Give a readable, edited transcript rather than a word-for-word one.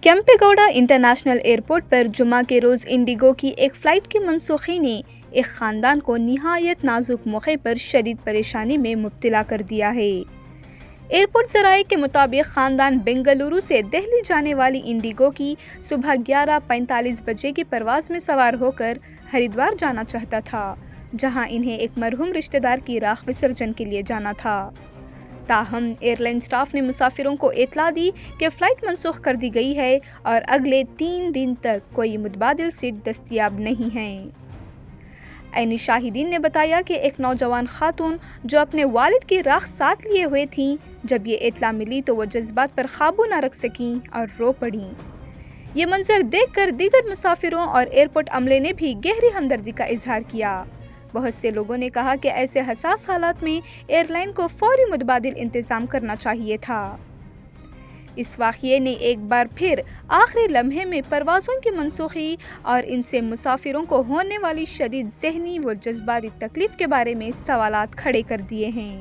کیمپے گوڑا international airport پر جمعہ کے روز انڈیگو کی ایک فلائٹ کی منسوخی نے ایک خاندان کو نہایت نازک موقع پر شدید پریشانی میں مبتلا کر دیا ہے۔ ایئرپورٹ ذرائع کے مطابق خاندان بنگلورو سے دہلی جانے والی انڈیگو کی صبح 11:45 بجے کی پرواز میں سوار ہو کر ہریدوار جانا چاہتا تھا، جہاں انہیں ایک مرحوم رشتہ دار کی راکھ وسرجن کے لیے جانا تھا۔ تاہم ایئر لائن سٹاف نے مسافروں کو اطلاع دی کہ فلائٹ منسوخ کر دی گئی ہے اور اگلے 3 دن تک کوئی متبادل سیٹ دستیاب نہیں ہیں۔ عینی شاہدین نے بتایا کہ ایک نوجوان خاتون جو اپنے والد کی راکھ ساتھ لیے ہوئے تھیں، جب یہ اطلاع ملی تو وہ جذبات پر قابو نہ رکھ سکیں اور رو پڑیں۔ یہ منظر دیکھ کر دیگر مسافروں اور ایئرپورٹ عملے نے بھی گہری ہمدردی کا اظہار کیا۔ بہت سے لوگوں نے کہا کہ ایسے حساس حالات میں ایئر لائن کو فوری متبادل انتظام کرنا چاہیے تھا۔ اس واقعے نے ایک بار پھر آخری لمحے میں پروازوں کی منسوخی اور ان سے مسافروں کو ہونے والی شدید ذہنی و جذباتی تکلیف کے بارے میں سوالات کھڑے کر دیے ہیں۔